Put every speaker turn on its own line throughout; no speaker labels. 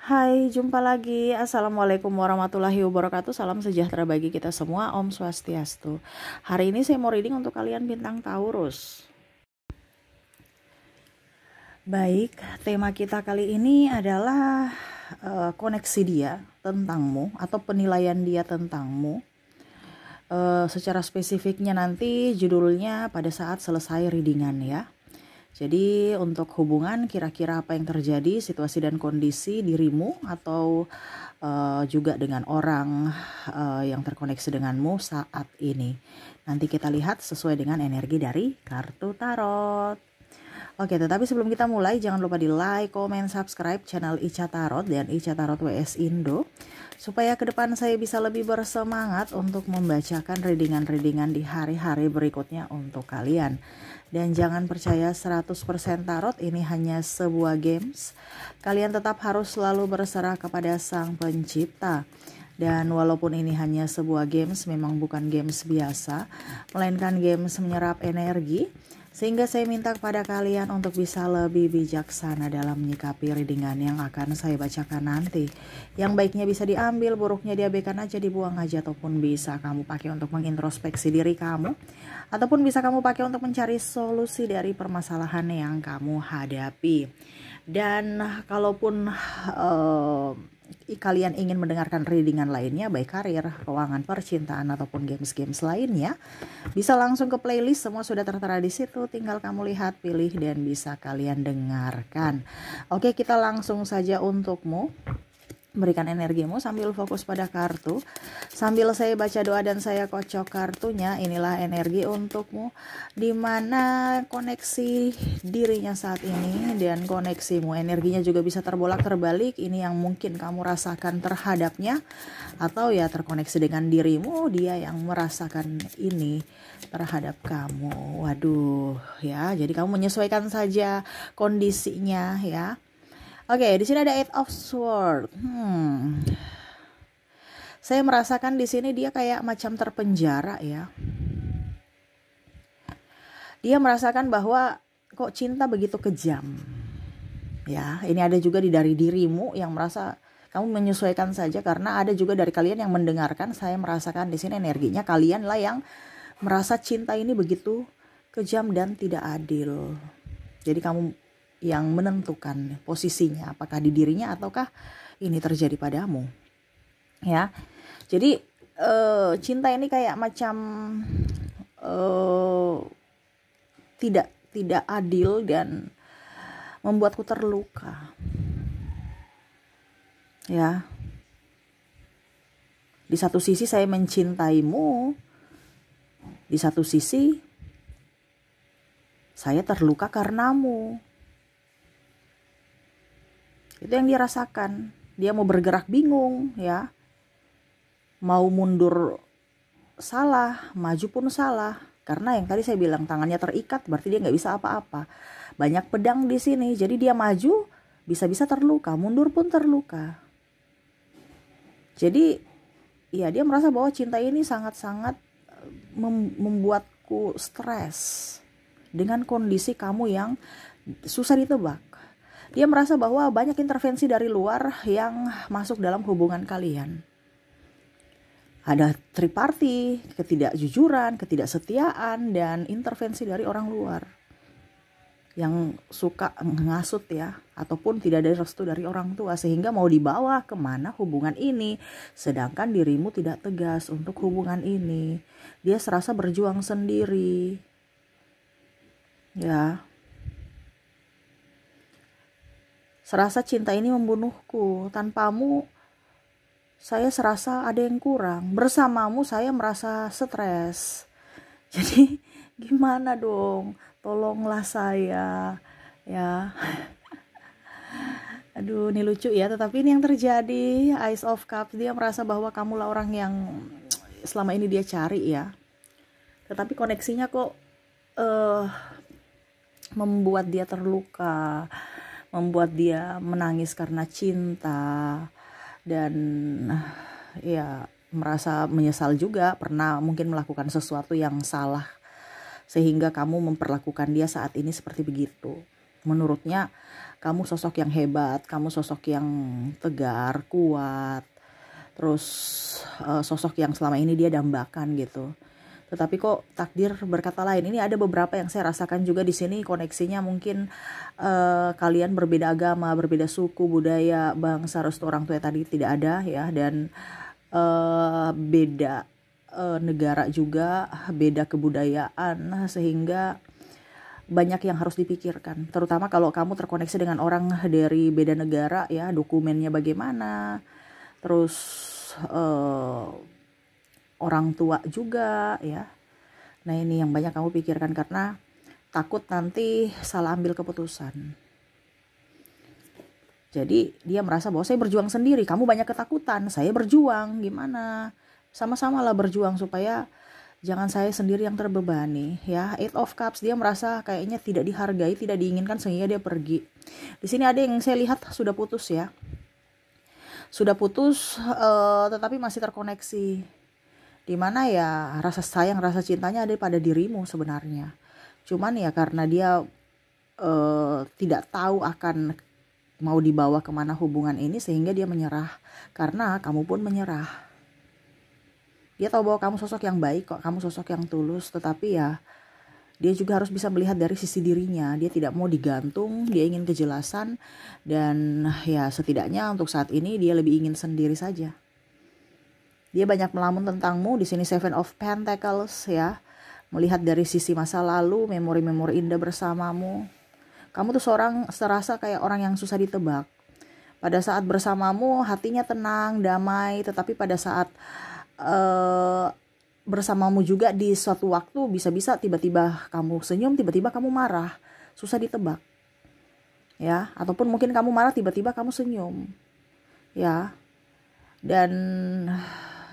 Hai, jumpa lagi. Assalamualaikum warahmatullahi wabarakatuh. Salam sejahtera bagi kita semua. Om Swastiastu. Hari ini saya mau reading untuk kalian bintang Taurus. Baik, tema kita kali ini adalah koneksi dia tentangmu atau penilaian dia tentangmu. Secara spesifiknya nanti judulnya pada saat selesai readingan ya. Jadi untuk hubungan kira-kira apa yang terjadi, situasi dan kondisi dirimu atau juga dengan orang yang terkoneksi denganmu saat ini. Nanti kita lihat sesuai dengan energi dari kartu tarot. Oke, tetapi sebelum kita mulai jangan lupa di like, komen, subscribe channel Ica Tarot dan Ica Tarot WS Indo. Supaya ke depan saya bisa lebih bersemangat untuk membacakan readingan-readingan di hari-hari berikutnya untuk kalian. Dan jangan percaya 100% tarot ini hanya sebuah games. Kalian tetap harus selalu berserah kepada Sang Pencipta. Dan walaupun ini hanya sebuah games, memang bukan games biasa, melainkan games menyerap energi. Sehingga saya minta kepada kalian untuk bisa lebih bijaksana dalam menyikapi readingan yang akan saya bacakan nanti. Yang baiknya bisa diambil, buruknya diabaikan aja, dibuang aja, ataupun bisa kamu pakai untuk mengintrospeksi diri kamu. Ataupun bisa kamu pakai untuk mencari solusi dari permasalahan yang kamu hadapi. Dan kalaupun kalian ingin mendengarkan readingan lainnya, baik karir, keuangan, percintaan, ataupun games-games lainnya, bisa langsung ke playlist, semua sudah tertera di situ. Tinggal kamu lihat, pilih, dan bisa kalian dengarkan. Oke, kita langsung saja untukmu. Berikan energimu sambil fokus pada kartu. Sambil saya baca doa dan saya kocok kartunya, inilah energi untukmu. Dimana koneksi dirinya saat ini dan koneksimu. Energinya juga bisa terbolak terbalik. Ini yang mungkin kamu rasakan terhadapnya. Atau ya terkoneksi dengan dirimu, dia yang merasakan ini terhadap kamu. Waduh ya, jadi kamu menyesuaikan saja kondisinya ya. Oke, di sini ada Eight of Swords. Saya merasakan di sini dia kayak macam terpenjara ya. Dia merasakan bahwa kok cinta begitu kejam. Ya, ini ada juga dari dirimu yang merasa kamu menyesuaikan saja, karena ada juga dari kalian yang mendengarkan. Saya merasakan di sini energinya kalian lah yang merasa cinta ini begitu kejam dan tidak adil. Jadi kamu yang menentukan posisinya, apakah di dirinya ataukah ini terjadi padamu ya. Jadi cinta ini kayak macam tidak adil dan membuatku terluka ya. Di satu sisi saya mencintaimu, di satu sisi saya terluka karenamu. Itu yang dia rasakan. Dia mau bergerak bingung ya. Mau mundur salah, maju pun salah. Karena yang tadi saya bilang tangannya terikat, berarti dia nggak bisa apa-apa. Banyak pedang di sini, jadi dia maju bisa-bisa terluka, mundur pun terluka. Jadi ya dia merasa bahwa cinta ini sangat-sangat membuatku stres dengan kondisi kamu yang susah ditebak. Dia merasa bahwa banyak intervensi dari luar yang masuk dalam hubungan kalian. Ada triparty, ketidakjujuran, ketidaksetiaan, dan intervensi dari orang luar. Yang suka ngasut ya, ataupun tidak ada restu dari orang tua. Sehingga mau dibawa kemana hubungan ini. Sedangkan dirimu tidak tegas untuk hubungan ini. Dia serasa berjuang sendiri. Ya. Serasa cinta ini membunuhku. Tanpamu saya serasa ada yang kurang. Bersamamu saya merasa stres. Jadi gimana dong? Tolonglah saya. Ya. Aduh, ini lucu ya. Tetapi ini yang terjadi. Ace of Cups. Dia merasa bahwa kamulah orang yang selama ini dia cari ya. Tetapi koneksinya kok membuat dia terluka, membuat dia menangis karena cinta, dan ya merasa menyesal juga pernah mungkin melakukan sesuatu yang salah sehingga kamu memperlakukan dia saat ini seperti begitu. Menurutnya kamu sosok yang hebat, kamu sosok yang tegar, kuat, terus sosok yang selama ini dia dambakan gitu. Tetapi kok takdir berkata lain. Ini ada beberapa yang saya rasakan juga di sini, koneksinya mungkin kalian berbeda agama, berbeda suku, budaya, bangsa, restu orang tua tadi tidak ada ya, dan beda negara juga, beda kebudayaan, sehingga banyak yang harus dipikirkan. Terutama kalau kamu terkoneksi dengan orang dari beda negara ya, dokumennya bagaimana, terus orang tua juga ya. Nah ini yang banyak kamu pikirkan karena takut nanti salah ambil keputusan. Jadi dia merasa bahwa saya berjuang sendiri, kamu banyak ketakutan, saya berjuang, gimana? Sama-sama lah berjuang supaya jangan saya sendiri yang terbebani ya. Eight of Cups, dia merasa kayaknya tidak dihargai, tidak diinginkan sehingga dia pergi. Di sini ada yang saya lihat sudah putus ya. Sudah putus tetapi masih terkoneksi. Dimana ya rasa sayang, rasa cintanya ada pada dirimu sebenarnya. Cuman ya karena dia tidak tahu akan mau dibawa kemana hubungan ini, sehingga dia menyerah. Karena kamu pun menyerah. Dia tahu bahwa kamu sosok yang baik kok, kamu sosok yang tulus. Tetapi ya dia juga harus bisa melihat dari sisi dirinya. Dia tidak mau digantung, dia ingin kejelasan. Dan ya setidaknya untuk saat ini dia lebih ingin sendiri saja. Dia banyak melamun tentangmu. Di sini Seven of Pentacles ya. Melihat dari sisi masa lalu, memori-memori indah bersamamu. Kamu tuh seorang serasa kayak orang yang susah ditebak. Pada saat bersamamu hatinya tenang, damai. Tetapi pada saat bersamamu juga di suatu waktu bisa-bisa tiba-tiba kamu senyum, tiba-tiba kamu marah. Susah ditebak. Ya, ataupun mungkin kamu marah tiba-tiba kamu senyum. Ya. Dan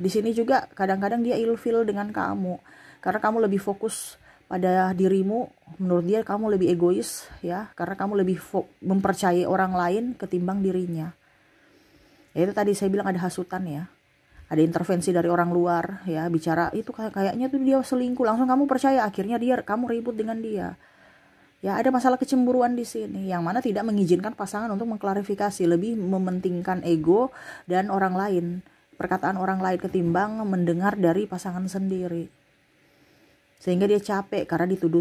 di sini juga kadang-kadang dia ilfil dengan kamu karena kamu lebih fokus pada dirimu. Menurut dia kamu lebih egois ya, karena kamu lebih mempercayai orang lain ketimbang dirinya. Ya itu tadi saya bilang ada hasutan ya, ada intervensi dari orang luar ya, bicara itu kayaknya tuh dia selingkuh, langsung kamu percaya, akhirnya kamu ribut dengan dia. Ya ada masalah kecemburuan di sini yang mana tidak mengizinkan pasangan untuk mengklarifikasi, lebih mementingkan ego dan orang lain, perkataan orang lain ketimbang mendengar dari pasangan sendiri. Sehingga dia capek karena dituduh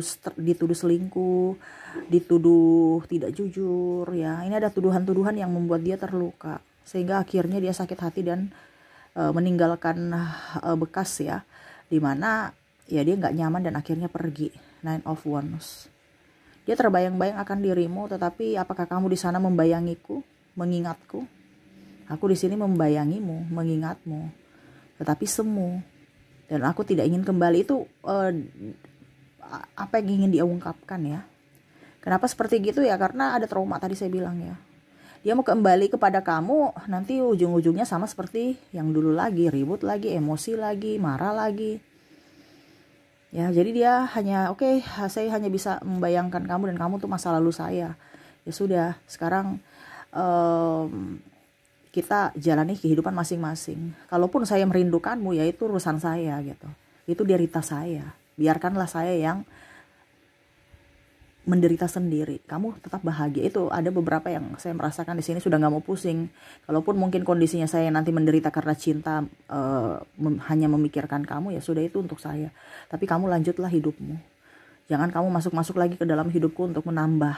selingkuh, dituduh tidak jujur ya. Ini ada tuduhan-tuduhan yang membuat dia terluka, sehingga akhirnya dia sakit hati dan meninggalkan bekas ya, dimana ya dia nggak nyaman dan akhirnya pergi. Nine of Wands. Dia terbayang-bayang akan dirimu, tetapi apakah kamu di sana membayangiku, mengingatku? Aku di sini membayangimu, mengingatmu, tetapi semu. Dan aku tidak ingin kembali. Itu apa yang ingin dia ungkapkan ya. Kenapa seperti gitu ya? Karena ada trauma tadi saya bilang ya. Dia mau kembali kepada kamu, nanti ujung-ujungnya sama seperti yang dulu lagi. Ribut lagi, emosi lagi, marah lagi. Ya, jadi dia hanya, oke, saya hanya bisa membayangkan kamu dan kamu tuh masa lalu saya. Ya sudah, sekarang kita jalani kehidupan masing-masing. Kalaupun saya merindukanmu, ya itu urusan saya gitu. Itu derita saya. Biarkanlah saya yang menderita sendiri. Kamu tetap bahagia. Itu ada beberapa yang saya merasakan di sini sudah nggak mau pusing. Kalaupun mungkin kondisinya saya nanti menderita karena cinta, hanya memikirkan kamu, ya sudah itu untuk saya. Tapi kamu lanjutlah hidupmu. Jangan kamu masuk-masuk lagi ke dalam hidupku untuk menambah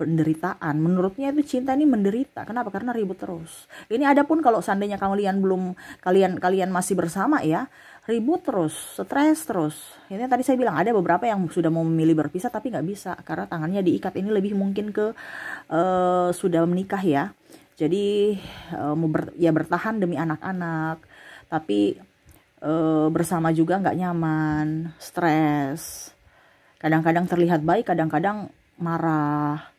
penderitaan. Menurutnya itu cinta ini menderita. Kenapa? Karena ribut terus. Ini ada pun kalau seandainya kalian masih bersama ya, ribut terus, stres terus. Ini tadi saya bilang ada beberapa yang sudah mau memilih berpisah tapi nggak bisa karena tangannya diikat. Ini lebih mungkin ke sudah menikah ya. Jadi bertahan demi anak-anak, tapi bersama juga nggak nyaman, stres. Kadang-kadang terlihat baik, kadang-kadang marah,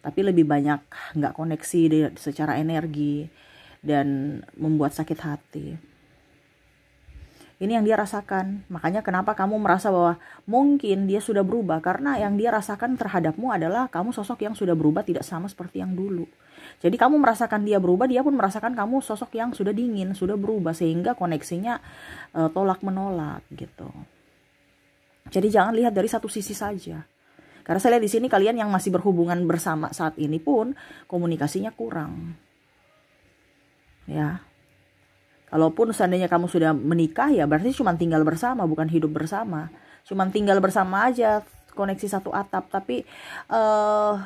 tapi lebih banyak nggak koneksi secara energi dan membuat sakit hati. Ini yang dia rasakan. Makanya kenapa kamu merasa bahwa mungkin dia sudah berubah, karena yang dia rasakan terhadapmu adalah kamu sosok yang sudah berubah, tidak sama seperti yang dulu. Jadi kamu merasakan dia berubah, dia pun merasakan kamu sosok yang sudah dingin, sudah berubah, sehingga koneksinya tolak menolak gitu. Jadi jangan lihat dari satu sisi saja. Karena saya lihat di sini kalian yang masih berhubungan bersama saat ini pun komunikasinya kurang. Ya. Kalaupun seandainya kamu sudah menikah, ya berarti cuma tinggal bersama, bukan hidup bersama. Cuma tinggal bersama aja, koneksi satu atap, tapi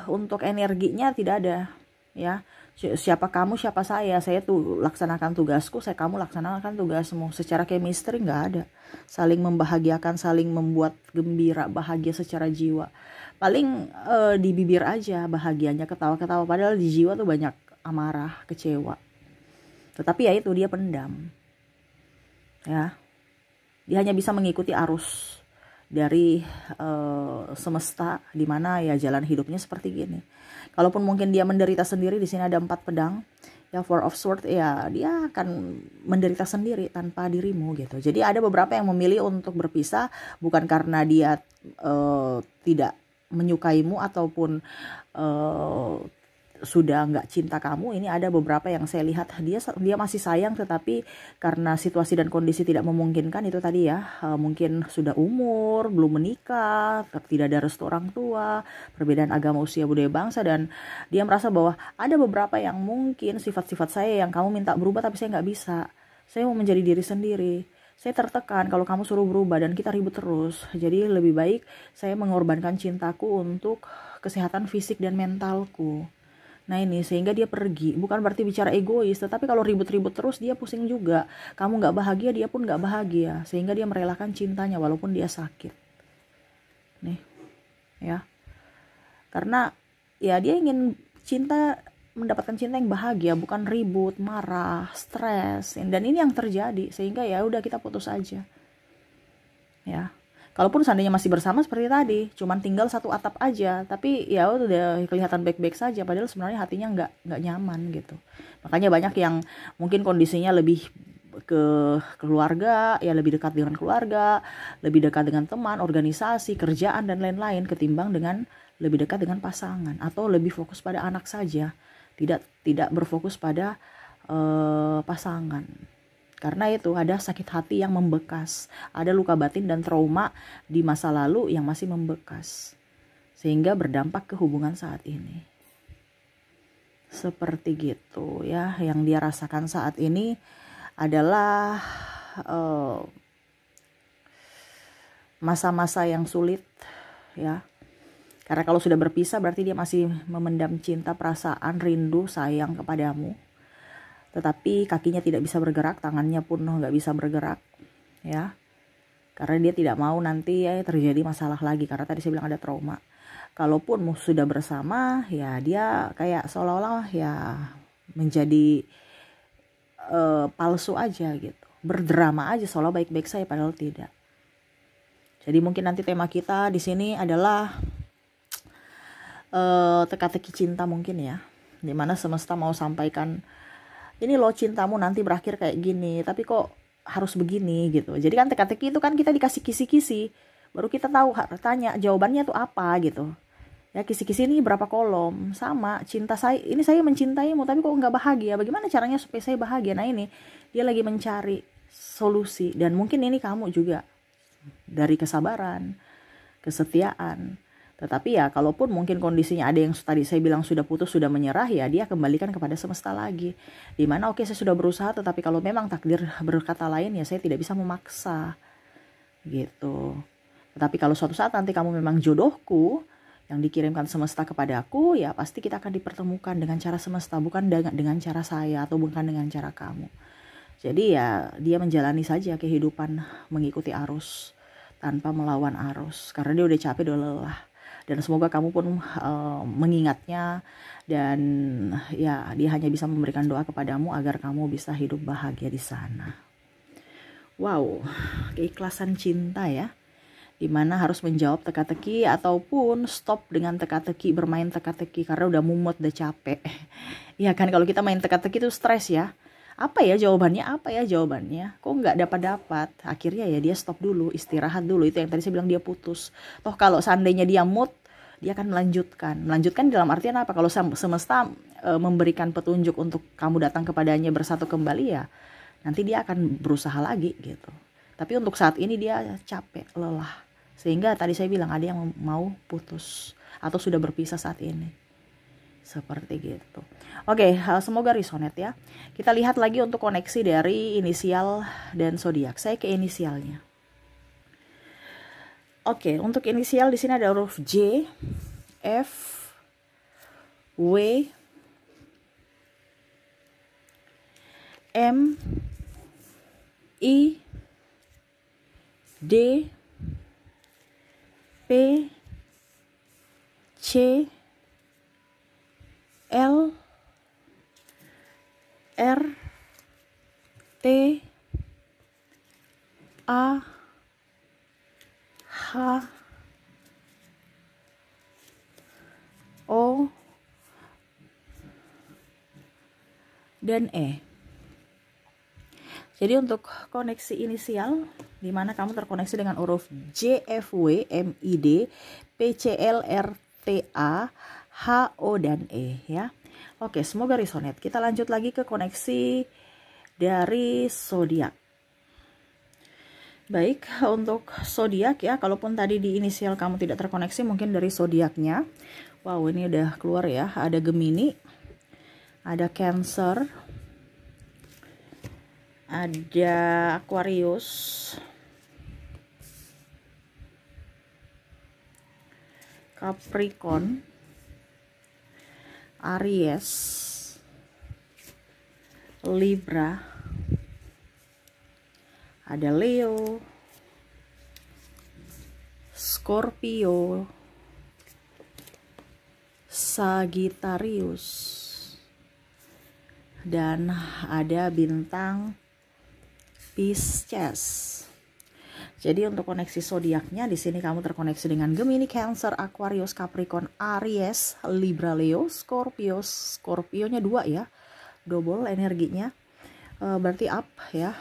untuk energinya tidak ada. Ya, siapa kamu, siapa saya tuh laksanakan tugasku, kamu laksanakan tugasmu. Secara chemistry nggak ada. Saling membahagiakan, saling membuat gembira, bahagia secara jiwa. Paling di bibir aja bahagianya, ketawa-ketawa, padahal di jiwa tuh banyak amarah, kecewa. Tetapi ya itu, dia pendam. Ya. Dia hanya bisa mengikuti arus dari semesta, di mana ya jalan hidupnya seperti gini. Kalaupun mungkin dia menderita sendiri, di sini ada 4 pedang. Ya, Four of Swords, ya dia akan menderita sendiri tanpa dirimu gitu. Jadi ada beberapa yang memilih untuk berpisah bukan karena dia tidak menyukaimu ataupun sudah nggak cinta kamu. Ini ada beberapa yang saya lihat dia masih sayang, tetapi karena situasi dan kondisi tidak memungkinkan, itu tadi ya, mungkin sudah umur, belum menikah, tidak ada restu orang tua, perbedaan agama, usia, budaya, bangsa, dan dia merasa bahwa ada beberapa yang mungkin sifat-sifat saya yang kamu minta berubah tapi saya nggak bisa. Saya mau menjadi diri sendiri. Saya tertekan kalau kamu suruh berubah dan kita ribut terus. Jadi lebih baik saya mengorbankan cintaku untuk kesehatan fisik dan mentalku. Nah ini, sehingga dia pergi. Bukan berarti bicara egois, tetapi kalau ribut-ribut terus dia pusing juga. Kamu gak bahagia, dia pun gak bahagia. Sehingga dia merelakan cintanya walaupun dia sakit. Nih, ya. Karena ya dia ingin mendapatkan cinta yang bahagia, bukan ribut, marah, stres. Dan ini yang terjadi, sehingga ya udah kita putus aja. Ya. Kalaupun seandainya masih bersama seperti tadi, cuman tinggal satu atap aja, tapi ya udah kelihatan baik-baik saja, padahal sebenarnya hatinya nggak nyaman gitu. Makanya banyak yang mungkin kondisinya lebih ke keluarga, ya lebih dekat dengan keluarga, lebih dekat dengan teman, organisasi, kerjaan dan lain-lain, ketimbang dengan lebih dekat dengan pasangan, atau lebih fokus pada anak saja, tidak berfokus pada pasangan. Karena itu ada sakit hati yang membekas, ada luka batin dan trauma di masa lalu yang masih membekas, sehingga berdampak ke hubungan saat ini. Seperti gitu ya, yang dia rasakan saat ini adalah masa-masa yang sulit ya. Karena kalau sudah berpisah berarti dia masih memendam cinta, perasaan, rindu, sayang kepadamu. Tetapi kakinya tidak bisa bergerak, tangannya pun nggak bisa bergerak, ya. Karena dia tidak mau nanti ya terjadi masalah lagi, karena tadi saya bilang ada trauma. Kalaupun sudah bersama, ya dia kayak seolah-olah ya menjadi palsu aja gitu, berdrama aja seolah baik-baik saya, padahal tidak. Jadi mungkin nanti tema kita di sini adalah teka-teki cinta mungkin ya, dimana semesta mau sampaikan, ini loh cintamu nanti berakhir kayak gini, tapi kok harus begini gitu. Jadi kan teka-teki itu kan kita dikasih kisi-kisi, baru kita tahu, tanya jawabannya tuh apa gitu. Ya kisi-kisi ini berapa kolom, sama cinta saya, ini saya mencintaimu tapi kok nggak bahagia, bagaimana caranya supaya saya bahagia. Nah ini dia lagi mencari solusi, dan mungkin ini kamu juga dari kesabaran, kesetiaan. Tetapi ya kalaupun mungkin kondisinya ada yang tadi saya bilang sudah putus, sudah menyerah, ya dia kembalikan kepada semesta lagi. Dimana oke, saya sudah berusaha, tetapi kalau memang takdir berkata lain, ya saya tidak bisa memaksa gitu. Tetapi kalau suatu saat nanti kamu memang jodohku yang dikirimkan semesta kepadaku, ya pasti kita akan dipertemukan dengan cara semesta, bukan dengan cara saya atau bukan dengan cara kamu. Jadi ya dia menjalani saja kehidupan mengikuti arus tanpa melawan arus, karena dia udah capek, udah lelah. Dan semoga kamu pun mengingatnya, dan ya dia hanya bisa memberikan doa kepadamu agar kamu bisa hidup bahagia di sana. Wow, keikhlasan cinta ya, dimana harus menjawab teka-teki ataupun stop dengan teka-teki, bermain teka-teki karena udah mumet, udah capek. Ya kan, kalau kita main teka-teki itu stres ya. Apa ya jawabannya, kok nggak dapat. Akhirnya ya dia stop dulu, istirahat dulu. Itu yang tadi saya bilang, dia putus. Toh kalau seandainya dia mood, dia akan melanjutkan dalam artian apa, kalau semesta memberikan petunjuk untuk kamu datang kepadanya, bersatu kembali, ya nanti dia akan berusaha lagi gitu. Tapi untuk saat ini dia capek, lelah, Sehingga tadi saya bilang ada yang mau putus atau sudah berpisah saat ini. Seperti gitu. Oke, semoga resonate ya. Kita lihat lagi untuk koneksi dari inisial dan zodiak. Saya ke inisialnya. Oke, untuk inisial di sini ada huruf J, F, W, M, I, D, P, C, L, R, T, A, H, O, dan E. Jadi untuk koneksi inisial, di mana kamu terkoneksi dengan huruf J, F, W, M, I, D, P, C, L, R, T, A, H, O, dan E ya. Oke, semoga resonate. Kita lanjut lagi ke koneksi dari zodiak. Baik, untuk zodiak ya, kalaupun tadi di inisial kamu tidak terkoneksi, mungkin dari zodiaknya. Wow, ini udah keluar ya. Ada Gemini, ada Cancer, ada Aquarius, Capricorn, Aries, Libra, ada Leo, Scorpio, Sagittarius, dan ada bintang Pisces. Jadi untuk koneksi zodiaknya di sini kamu terkoneksi dengan Gemini, Cancer, Aquarius, Capricorn, Aries, Libra, Leo, Scorpio. Scorpionya 2 ya, double energinya. Berarti up ya.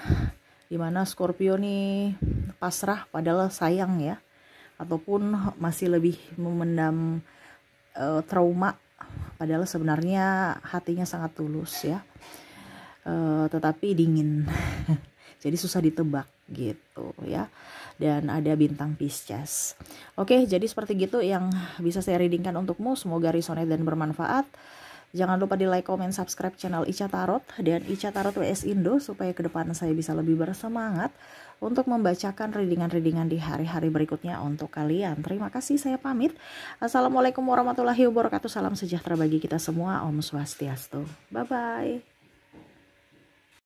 Dimana Scorpio nih pasrah padahal sayang ya, ataupun masih lebih memendam trauma padahal sebenarnya hatinya sangat tulus ya, tetapi dingin. Jadi susah ditebak gitu ya. Dan ada bintang Pisces. Oke, jadi seperti gitu yang bisa saya readingkan untukmu. Semoga resonate dan bermanfaat. Jangan lupa di like, comment, subscribe channel Ica Tarot dan Ica Tarot WS Indo supaya ke depan saya bisa lebih bersemangat untuk membacakan readingan-readingan di hari-hari berikutnya untuk kalian. Terima kasih, saya pamit. Assalamualaikum warahmatullahi wabarakatuh. Salam sejahtera bagi kita semua. Om Swastiastu. Bye-bye.